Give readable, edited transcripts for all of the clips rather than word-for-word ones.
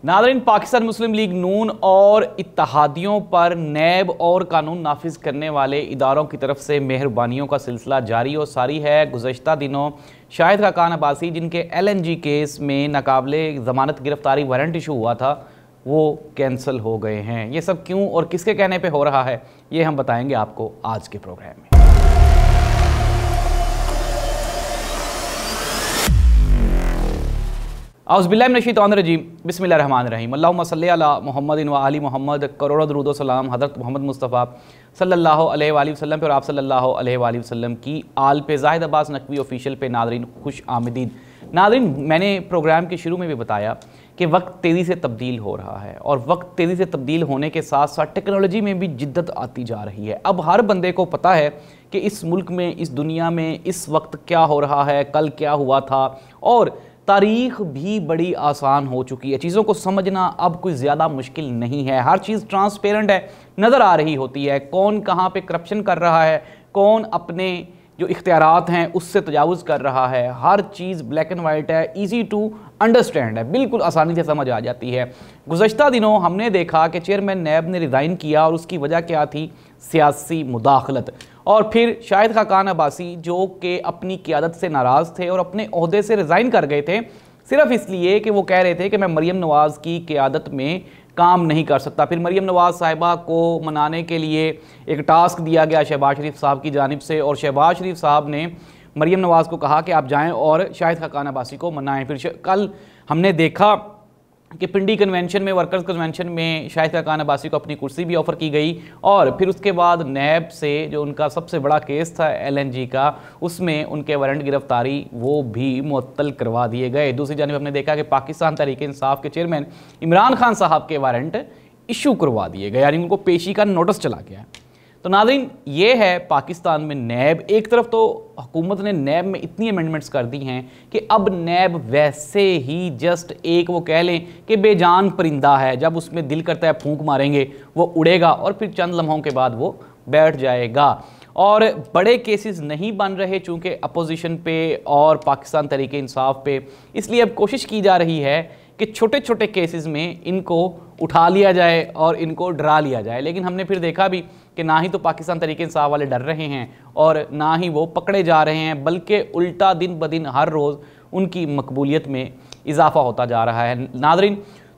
नाज़रीन, पाकिस्तान मुस्लिम लीग नून और इत्तहादियों पर नैब और कानून नाफिज करने वाले इदारों की तरफ से मेहरबानियों का सिलसिला जारी और सारी है। गुज़श्ता दिनों शाहिद खाकान अब्बासी, जिनके LNG केस में नाकाबिले ज़मानत गिरफ्तारी वारंट इशू हुआ था, वो कैंसिल हो गए हैं। ये सब क्यों और किसके कहने पे हो रहा है, ये हम बताएंगे आपको आज के प्रोग्राम में। औज़ुबिल्लाहिमिनश्शैतानिर्रजीम, बिस्मिल्लाहिर्रहमानिर्रहीम। अल्लाहुम्मा सल्लि अला मुहम्मदिन व आलि मुहम्मद। करोड़ों दरूद व सलाम हज़रत मोहम्मद मुस्तफ़ा सल्लल्लाहु अलैहि वसल्लम पे और आप सल्लल्लाहु अलैहि वसल्लम की आल पे। ज़ाहिद अब्बास नकवी ऑफिशियल पे नाज़रीन खुश आमदीद। नाज़रीन, मैंने प्रोग्राम के शुरू में भी बताया कि वक्त तेज़ी से तब्दील हो रहा है और वक्त तेज़ी से तब्दील होने के साथ साथ टेक्नोलॉजी में भी जिद्दत आती जा रही है। अब हर बंदे को पता है कि इस मुल्क में, इस दुनिया में इस वक्त क्या हो रहा है, कल क्या हुआ था, और तारीख़ भी बड़ी आसान हो चुकी है। चीज़ों को समझना अब कोई ज़्यादा मुश्किल नहीं है। हर चीज़ ट्रांसपेरेंट है, नज़र आ रही होती है। कौन कहाँ पे करप्शन कर रहा है, कौन अपने जो इख्तियारात हैं उससे तजावुज़ कर रहा है, हर चीज़ ब्लैक एंड वाइट है, ईजी टू अंडरस्टैंड है, बिल्कुल आसानी से समझ आ जाती है। गुज़श्ता दिनों हमने देखा कि चेयरमैन नैब ने रिज़ाइन किया और उसकी वजह क्या थी? सियासी मुदाखलत। और फिर शाहिद खाकान अब्बासी, जो कि अपनी क़ियादत से नाराज़ थे और अपने ओहदे से रिज़ाइन कर गए थे सिर्फ इसलिए कि वो कह रहे थे कि मैं मरीम नवाज़ की क़ियादत में काम नहीं कर सकता। फिर मरीम नवाज़ साहिबा को मनाने के लिए एक टास्क दिया गया शहबाज शरीफ साहब की जानिब से, और शहबाज शरीफ साहब ने मरीम नवाज़ को कहा कि आप जाएं और शाहिद खाकान अब्बासी को मनाएं। फिर कल हमने देखा कि पिंडी कन्वेंशन में, वर्कर्स कन्वेंशन में शाहिद खाकान अब्बासी को अपनी कुर्सी भी ऑफ़र की गई, और फिर उसके बाद नैब से जो उनका सबसे बड़ा केस था LNG का, उसमें उनके वारंट गिरफ्तारी वो भी मुअत्तल करवा दिए गए। दूसरी जानिब हमने देखा कि पाकिस्तान तहरीक इंसाफ के चेयरमैन इमरान खान साहब के वारंट इशू करवा दिए गए, यानी उनको पेशी का नोटिस चला गया। तो नाज़रीन, ये है पाकिस्तान में नैब। एक तरफ तो हुकूमत ने नैब में इतनी अमेंडमेंट्स कर दी हैं कि अब नैब वैसे ही जस्ट एक, वो कह लें कि बेजान परिंदा है, जब उसमें दिल करता है फूंक मारेंगे वो उड़ेगा और फिर चंद लम्हों के बाद वो बैठ जाएगा। और बड़े केसेस नहीं बन रहे चूँकि अपोजिशन पे और पाकिस्तान तहरीक इंसाफ पे, इसलिए अब कोशिश की जा रही है कि छोटे छोटे केसेस में इनको उठा लिया जाए और इनको डरा लिया जाए। लेकिन हमने फिर देखा भी कि ना ही तो पाकिस्तान तहरीक इंसाफ वाले डर रहे हैं और ना ही वो पकड़े जा रहे हैं, बल्कि उल्टा दिन ब दिन हर रोज़ उनकी मकबूलियत में इजाफ़ा होता जा रहा है। नाज़रीन,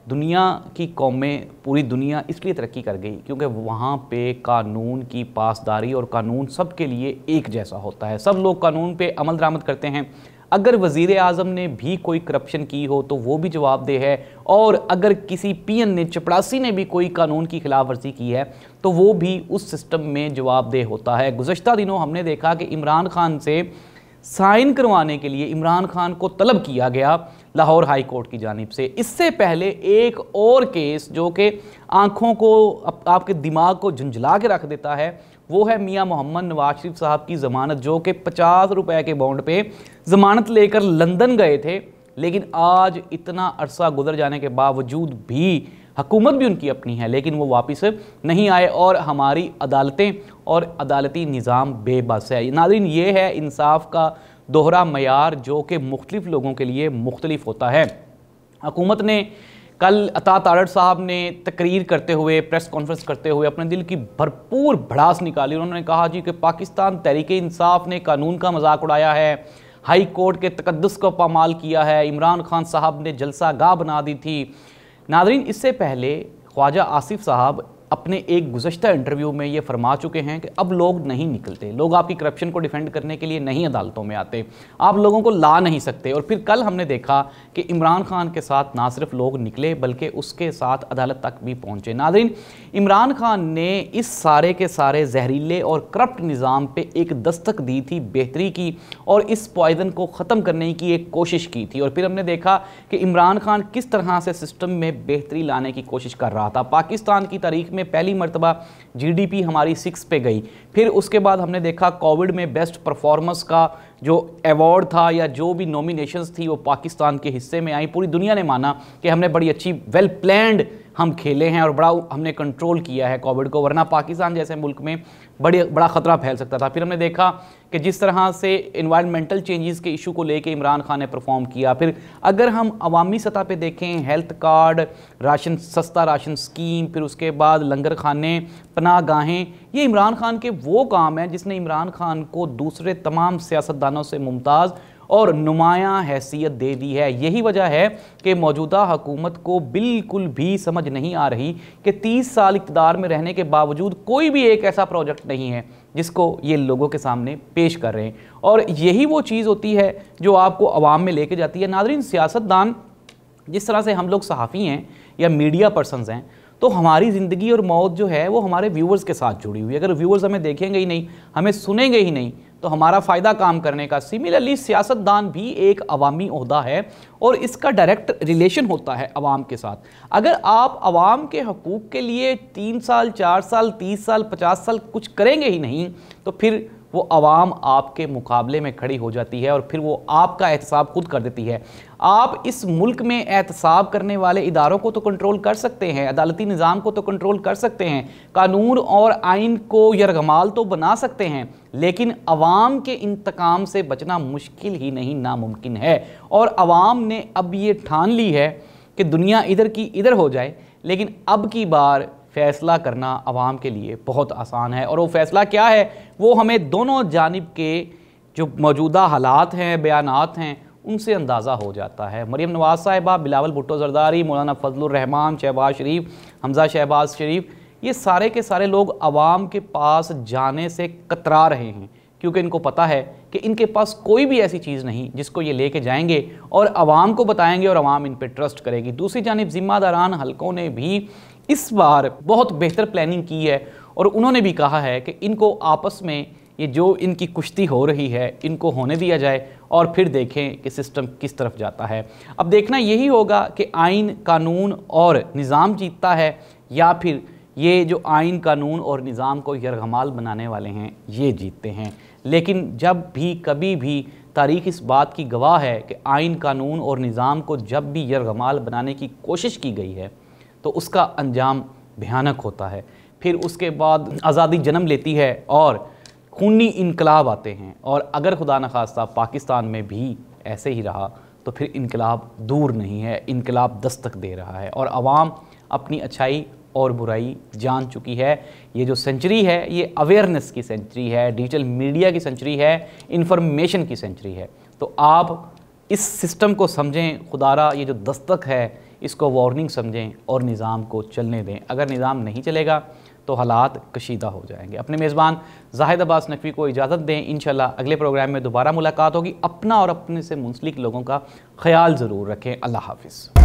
दुनिया की कौमें, पूरी दुनिया इसलिए तरक्की कर गई क्योंकि वहाँ पे कानून की पासदारी और कानून सबके लिए एक जैसा होता है। सब लोग कानून पे अमल दरामद करते हैं। अगर वज़ीर आज़म ने भी कोई करप्शन की हो तो वो भी जवाबदेह है, और अगर किसी PN ने, चपड़ासी ने भी कोई कानून की खिलाफ वर्जी की है तो वो भी उस सिस्टम में जवाबदेह होता है। गुज़श्ता दिनों हमने देखा कि इमरान खान से साइन करवाने के लिए इमरान खान को तलब किया गया लाहौर हाई कोर्ट की जानिब से। इससे पहले एक और केस जो कि आँखों को, आपके दिमाग को झुंझला के रख देता है, वो है मियां मोहम्मद नवाज शरीफ साहब की ज़मानत, जो कि 50 रुपए के बॉन्ड पे ज़मानत लेकर लंदन गए थे। लेकिन आज इतना अरसा गुजर जाने के बावजूद भी, हुकूमत भी उनकी अपनी है, लेकिन वो वापस नहीं आए और हमारी अदालतें और अदालती निज़ाम बेबस है। नाज़रीन, ये है इंसाफ का दोहरा मयार जो कि मुख्तलिफ लोगों के लिए मुख्तलिफ होता है। हुकूमत ने कल अता तारड़ साहब ने तकरीर करते हुए, प्रेस कॉन्फ्रेंस करते हुए अपने दिल की भरपूर भड़ास निकाली। उन्होंने कहा जी कि पाकिस्तान तहरीक इंसाफ ने कानून का मजाक उड़ाया है, हाई कोर्ट के तकद्दुस को पामाल किया है, इमरान खान साहब ने जलसा गाह बना दी थी। नाज़रीन, इससे पहले ख्वाजा आसिफ साहब अपने एक गुज़श्ता इंटरव्यू में ये फरमा चुके हैं कि अब लोग नहीं निकलते, लोग आपकी करप्शन को डिफेंड करने के लिए नहीं अदालतों में आते, आप लोगों को ला नहीं सकते। और फिर कल हमने देखा कि इमरान खान के साथ ना सिर्फ लोग निकले बल्कि उसके साथ अदालत तक भी पहुँचे। नाज़रीन, इमरान खान ने इस सारे के सारे जहरीले और करप्ट निज़ाम पे एक दस्तक दी थी बेहतरी की, और इस पॉइजन को ख़त्म करने की एक कोशिश की थी। और फिर हमने देखा कि इमरान खान किस तरह से सिस्टम में बेहतरी लाने की कोशिश कर रहा था। पाकिस्तान की तारीख में पहली मरतबा GDP हमारी 6 पे गई। फिर उसके बाद हमने देखा कोविड में बेस्ट परफॉर्मेंस का जो अवार्ड था या जो भी नॉमिनेशंस थी वो पाकिस्तान के हिस्से में आई। पूरी दुनिया ने माना कि हमने बड़ी अच्छी वेल प्लान्ड हम खेले हैं और बड़ा हमने कंट्रोल किया है कोविड को, वरना पाकिस्तान जैसे मुल्क में बड़ा ख़तरा फैल सकता था। फिर हमने देखा कि जिस तरह से इन्वायरमेंटल चेंजेस के इशू को लेके इमरान खान ने परफॉर्म किया। फिर अगर हम अवामी सतह पे देखें, हेल्थ कार्ड, राशन, सस्ता राशन स्कीम, फिर उसके बाद लंगर खाने, पनाह गाहें, ये इमरान खान के वो काम हैं जिसने इमरान खान को दूसरे तमाम सियासतदानों से मुमताज़ और नुमायां हैसियत दे दी है। यही वजह है कि मौजूदा हुकूमत को बिल्कुल भी समझ नहीं आ रही कि 30 साल इक़्तिदार में रहने के बावजूद कोई भी एक ऐसा प्रोजेक्ट नहीं है जिसको ये लोगों के सामने पेश कर रहे हैं। और यही वो चीज़ होती है जो आपको अवाम में लेके जाती है। नाज़रीन, सियासतदान जिस तरह से हम लोग सहाफ़ी हैं या मीडिया पर्सनस हैं, तो हमारी ज़िंदगी और मौत जो है वो हमारे व्यूवर्स के साथ जुड़ी हुई है। अगर व्यूवर्स हमें देखेंगे ही नहीं, हमें सुनेंगे ही नहीं, तो हमारा फ़ायदा काम करने का। सिमिलरली सियासतदान भी एक अवामी ओहदा है और इसका डायरेक्ट रिलेशन होता है अवाम के साथ। अगर आप अवाम के हकूक़ के लिए 3 साल, 4 साल, 30 साल, 50 साल कुछ करेंगे ही नहीं, तो फिर वो अवाम आपके मुकाबले में खड़ी हो जाती है और फिर वो आपका एहतसाब खुद कर देती है। आप इस मुल्क में एहतसाब करने वाले इदारों को तो कंट्रोल कर सकते हैं, अदालती निज़ाम को तो कंट्रोल कर सकते हैं, कानून और आइन को यरगमाल तो बना सकते हैं, लेकिन अवाम के इंतकाम से बचना मुश्किल ही नहीं, नामुमकिन है। और अवाम ने अब ये ठान ली है कि दुनिया इधर की इधर हो जाए, लेकिन अब की बार फ़ैसला करना अवाम के लिए बहुत आसान है। और वो फ़ैसला क्या है, वो हमें दोनों जानिब के जो मौजूदा हालात हैं, बयानात हैं, उनसे अंदाज़ा हो जाता है। मरीम नवाज़ साहिबा, बिलावल भुट्टो ज़रदारी, मौलाना फजलुर रहमान, शहबाज शरीफ, हमज़ा शहबाज शरीफ, ये सारे के सारे लोग अवाम के पास जाने से कतरा रहे हैं, क्योंकि इनको पता है कि इनके पास कोई भी ऐसी चीज़ नहीं जिसको ये लेके जाएंगे और अवाम को बताएंगे और अवाम इन पर ट्रस्ट करेगी। दूसरी जानिब ज़िम्मेदारान हलकों ने भी इस बार बहुत बेहतर प्लानिंग की है और उन्होंने भी कहा है कि इनको आपस में ये जो इनकी कुश्ती हो रही है इनको होने दिया जाए और फिर देखें कि सिस्टम किस तरफ जाता है। अब देखना यही होगा कि आइन, कानून और निज़ाम जीतता है या फिर ये जो आइन, कानून और निज़ाम को यरगमाल बनाने वाले हैं ये जीतते हैं। लेकिन जब भी कभी भी तारीख़ इस बात की गवाह है कि आइन, कानून और निज़ाम को जब भी यरगमाल बनाने की कोशिश की गई है तो उसका अंजाम भयानक होता है। फिर उसके बाद आज़ादी जन्म लेती है और खूनी इनकलाब आते हैं। और अगर खुदा न खास्ता पाकिस्तान में भी ऐसे ही रहा तो फिर इनकलाब दूर नहीं है, इनकलाब दस्तक दे रहा है और अवाम अपनी अच्छाई और बुराई जान चुकी है। ये जो सेंचुरी है ये अवेयरनेस की सेंचुरी है, डिजिटल मीडिया की सेंचुरी है, इंफॉर्मेशन की सेंचुरी है। तो आप इस सिस्टम को समझें, खुदारा ये जो दस्तक है इसको वार्निंग समझें और निज़ाम को चलने दें। अगर निज़ाम नहीं चलेगा तो हालात कशीदा हो जाएंगे। अपने मेज़बान जाहिद अब्बास नकवी को इजाज़त दें। इंशाल्लाह अगले प्रोग्राम में दोबारा मुलाकात होगी। अपना और अपने से मुंसलिक लोगों का ख्याल ज़रूर रखें। अल्लाह हाफ़िज़।